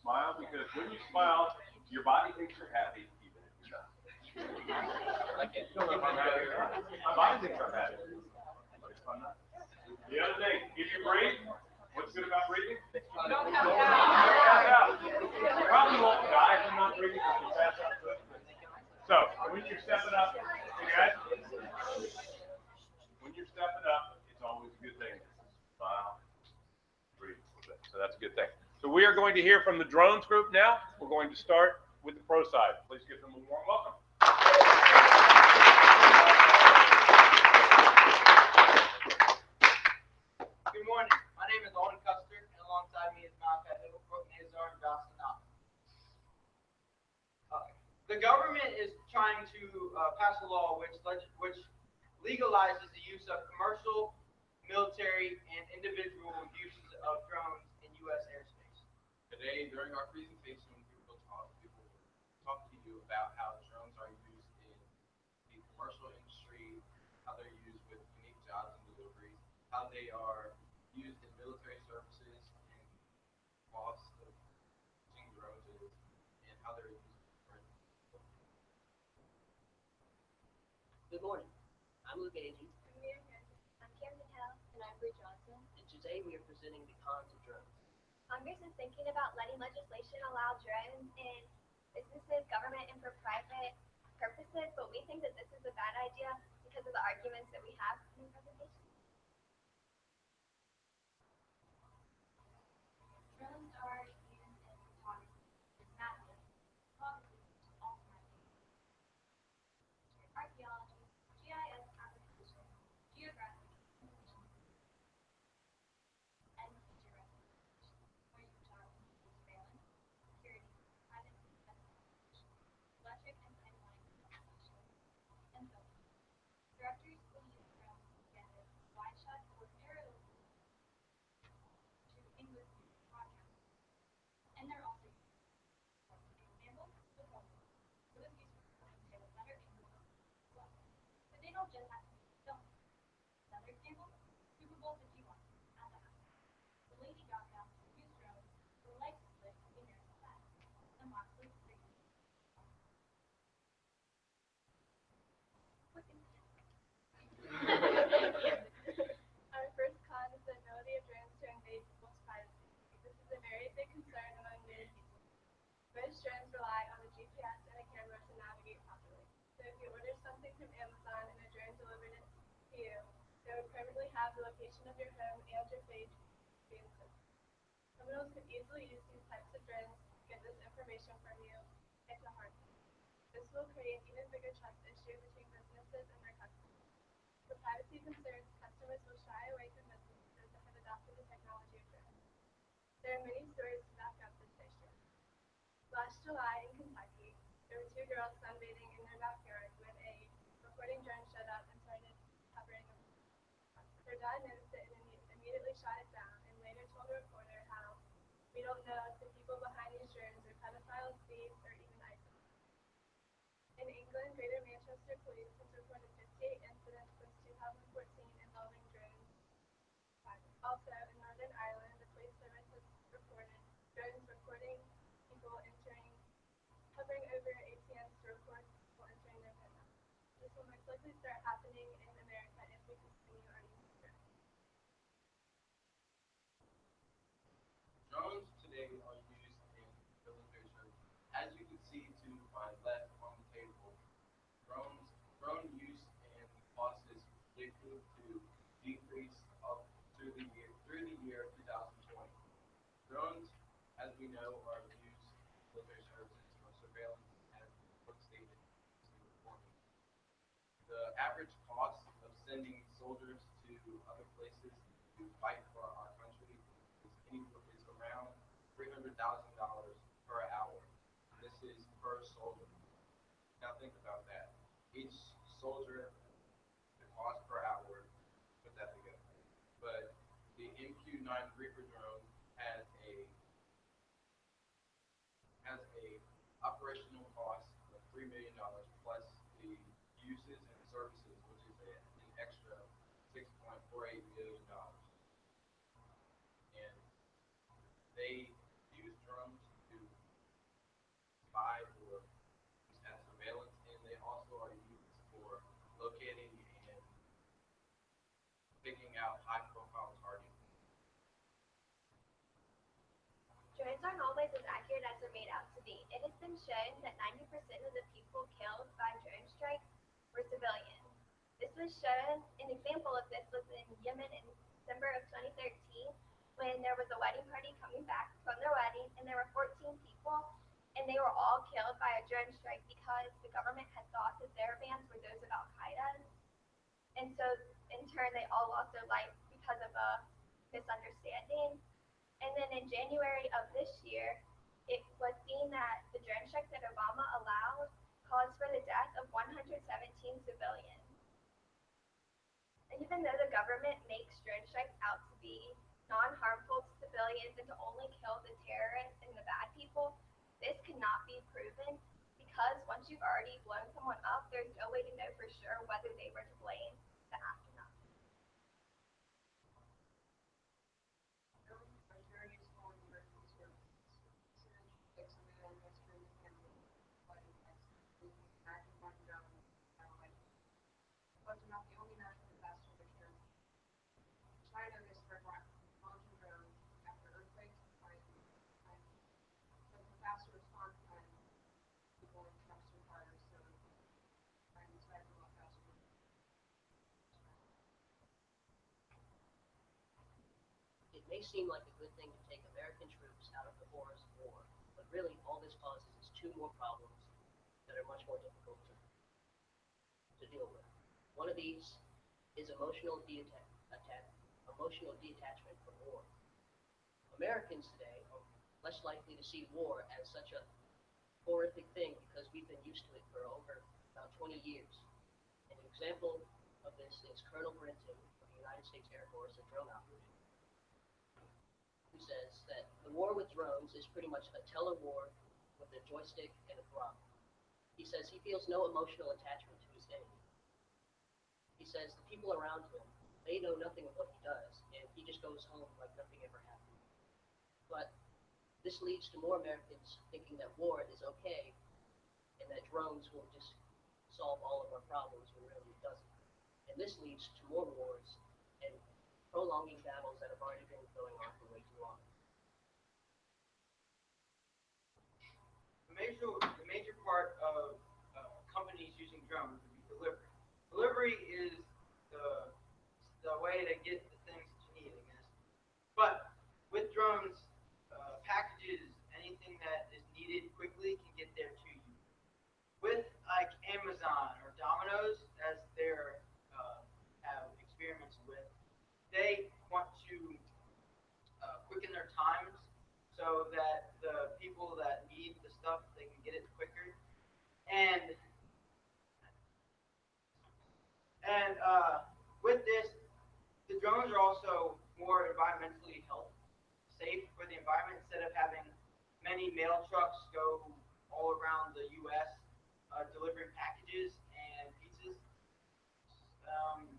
Smile, because when you smile, your body thinks you're happy, even if you're not. Like it. You don't know if I'm happy or not. My body thinks I'm happy, but if I'm not. The other thing, if you breathe, what's good about breathing? You don't pass out. You probably won't die if you're not breathing because you pass out quick. So when you're stepping up, hey guys, when you're stepping up, it's always a good thing. Smile, breathe. So that's a good thing. So we are going to hear from the drones group now. We're going to start with the pro side. Please give them a warm welcome. Good morning. My name is Owen Custer, and alongside me is Malachi Hill, Brooke Nazar, and Jocelyn Knopf. The government is trying to pass a law which legalizes the use of commercial, military, and individual uses of drones in U.S. airspace. Today, during our presentation, we will talk to you about how drones are used in the commercial industry, how they're used with unique jobs and deliveries, how they are used in military services, and cost of using drones is, and how they're used for. Good morning. I'm Luke Agee. I'm Camden Hill. And I'm Bree Johnson. And today we are presenting the cons of drones. Congress is thinking about letting legislation allow drones in businesses, government, and for private purposes, but we think that this is a bad idea because of the arguments that we have in the presentation. Drones are used in photography, mapping, archaeology, GIS application, geographic information, and feature recognition, where you target surveillance, security, private investigation, electric and pipeline installation, and filming. Directors will use drones to gather wide shot or aerial to English broadcast, and they're also used for example, football. It was used for recording to a better angle as well. But they don't just have to be filmed. Another example, Super Bowl 51 at the house. The Lady Gaga used drones for the light split of the American flag. The Moxley 3. Our first con is the ability of drones to invade people's privacy. This is a very big concern among many people. Most drones rely on the GPS and a camera to navigate properly. So if you order something from Amazon and a drone delivered it to you, it would permanently have the location of your home and your page in the system. Criminals could easily use these types of drones to get this information from you and to harm you. This will create even bigger trust issue between businesses and their customers. For privacy concerns, customers will shy away from businesses that have adopted the technology of drones. There are many stories to back up this issue. Last July in Kentucky, there were two girls sunbathing in their backyard when a recording drone showed up and started hovering over. Their dad noticed it and immediately shot it down and later told the reporter how we don't know if the people behind these drones are pedophiles, thieves, or even ISIS. In England, Greater Manchester Police has reported 58 incidents since 2014 involving drones. Also, in Northern Ireland, the police service has reported drones recording people hovering over ATMs to record people entering their PIN number. This will most likely start happening in America if we continue our use of drones. Drones today are used in military service. As you can see to my left on the table, drone use and cost is predicted to decrease up through the year 2020. Drones, as we know, are used in military services for surveillance, as Brooke stated before me. The average cost of sending soldiers to other places to fight for our country is around $300,000 per hour. This is per soldier. Now think about that. Each soldier, the cost per hour, put that together. But the MQ-9 Reaper drone has a operational cost of $3 million plus the uses and services, which is an extra $6.48 million. And they use drones to picking out high-profile targets. Drones aren't always as accurate as they're made out to be. It has been shown that 90% of the people killed by drone strikes were civilians. This was shown, an example of this was in Yemen in December of 2013 when there was a wedding party coming back from their wedding and there were 14 people and they were all killed by a drone strike because the government had thought that their bands were those of Al Qaeda. And so in turn they all lost their life because of a misunderstanding. And then in January of this year, it was seen that the drone strike that Obama allowed caused for the death of 117 civilians. And even though the government makes drone strikes out to be non-harmful to civilians and to only kill the terrorists and the bad people, this cannot be proven because once you've already blown someone up, there's no way to know for sure whether they were to blame the aftermath. It may seem like a good thing to take American troops out of the horrors of war, but really all this causes is two more problems that are much more difficult to deal with. One of these is emotional detachment from war. Americans today are less likely to see war as such a horrific thing because we've been used to it for over about 20 years. An example of this is Colonel Brinton of the United States Air Force, a drone operator, who says that the war with drones is pretty much a teller war with a joystick and a throttle. He says he feels no emotional attachment to his enemy. He says the people around him, they know nothing of what he does, and he just goes home like nothing ever happened. But this leads to more Americans thinking that war is okay and that drones will just solve all of our problems when really it doesn't. And this leads to more wars and prolonging battles that have already been going on for way too long. The major part of companies using drones would be delivery. Delivery is the way to get the things that you need, I guess. But with drones, packages, anything that is needed quickly can get there to you. With like Amazon or Domino's, as they're have experiments with, they want to quicken their times so that the people that need the stuff they can get it quicker. And with this, the drones are also more environmentally safe for the environment instead of having many mail trucks go all around the U.S. Delivering packages and pizzas. Um,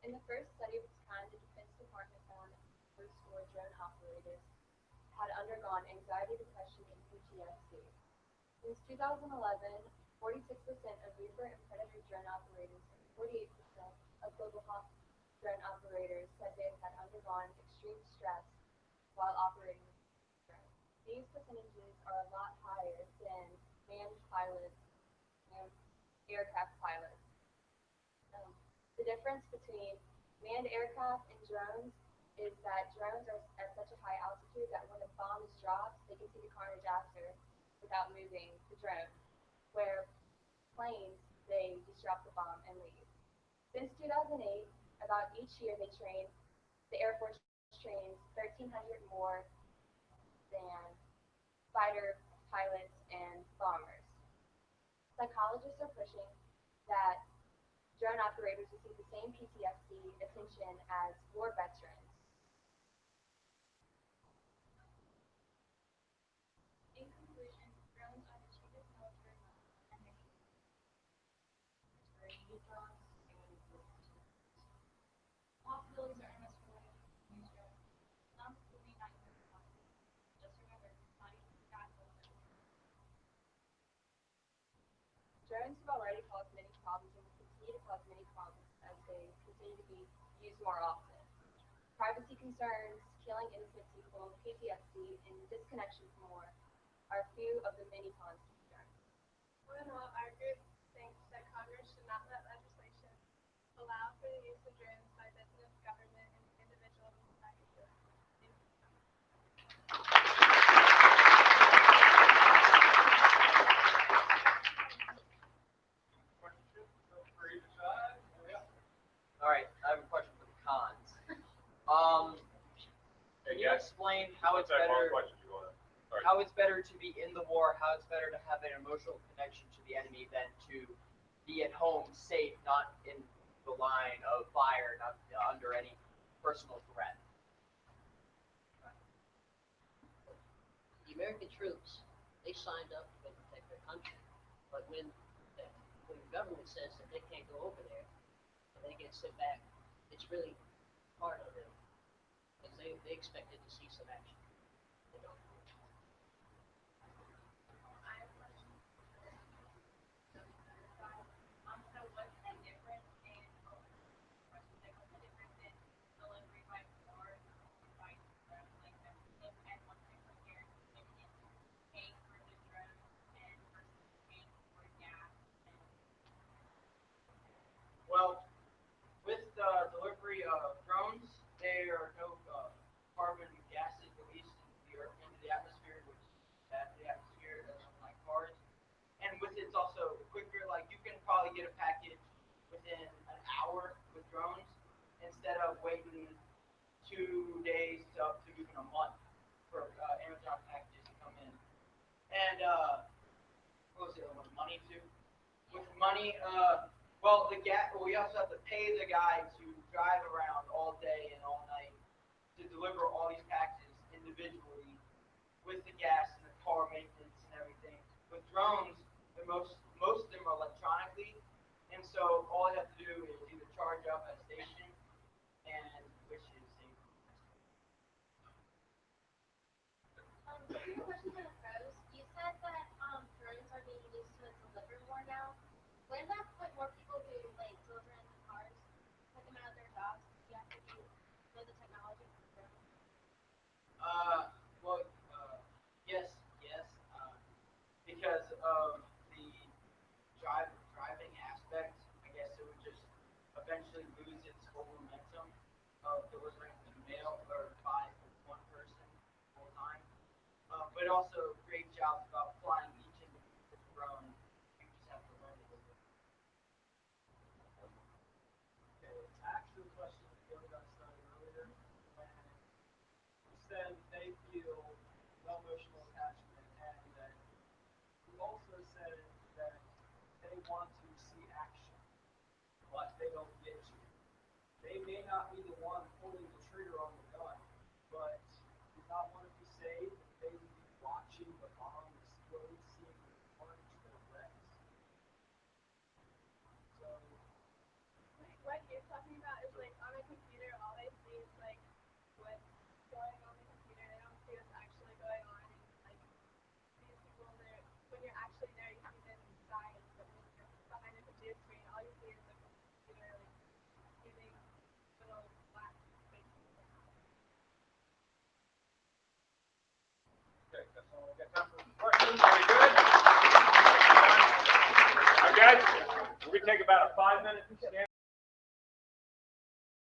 In the first study of its kind, the Defense Department found first-war drone operators had undergone anxiety, depression, and PTSD. Since 2011, 46% of Reaper and Predator drone operators and 48% of Global Hawk drone operators said they had undergone extreme stress while operating drones. These percentages are a lot higher than manned pilots and aircraft pilots. The difference between manned aircraft and drones is that drones are at such a high altitude that when a bomb is dropped, they can see the carnage after without moving the drone. Where planes, they just drop the bomb and leave. Since 2008, about each year the Air Force trains 1,300 more than fighter pilots and bombers. Psychologists are pushing that drone operators receive the same PTSD attention as war veterans. In conclusion, drones are the cheapest military weapon and they're very needed drones and possibilities are endless for what you use drones. Some will be not even possible. Just remember, not even God will. Drones have already caused many problems and will continue to cause many problems as they continue to be used more often. Privacy concerns, killing innocent people, PTSD, and disconnection from war are a few of the many cons to drones. All in all, our group thinks that Congress should not let legislation allow for the use of drones by business, government, and individuals in society. All right, I have a question for the cons. Can you explain how it's better? How it's better to be in the war? How it's better to have an emotional connection to the enemy than to be at home, safe, not in the line of fire, not under any personal threat? The American troops, they signed up to protect their country, but when the government says that they can't go over there, and they get sent back, it's really hard on them, because they expected to see some action. They don't. Well, with the delivery of drones, there are no carbon gases released into the atmosphere, which is bad for the atmosphere, unlike cars. And with it's also quicker. Like you can probably get a package within an hour with drones instead of waiting 2 days to up to even a month for Amazon packages to come in. And what was the other one? Money too. With money, well, we also have to pay the guy to drive around all day and all night to deliver all these packages individually with the gas and the car maintenance and everything. With drones, most of them are electronically, and so all I have to do is either charge up at a station, and which is safer. Your question for the pros. You said that drones are being used to deliver more now. Wouldn't that put more people who like deliver in the cars, put them out of their jobs? You have to know the technology for drones. Well, yes, because of the driving aspect, I guess it would just eventually lose its whole momentum of delivering the mail or by one person full time. But it also creates jobs about flying each individual drone. You just have to learn to do it. Okay, actual question that the other guy started earlier, when you said they feel no emotional attachment, and that you also said that they want to see action, but they don't get to. They may not be the one pulling the trigger on the gun, but does not want to be saved. They would be watching the bomb explode, seeing the carnage that wrecks. So, What you're talking about is like on a computer, all they see is like what's going on the computer. They don't see what's actually going on. And like these people, when you're actually there, you see them dying. But when you're behind a computer screen, all you see is the computer like giving little black faces. Okay, that's all we got time for questions. Very good. All right, guys, we're gonna take about a 5-minute stand.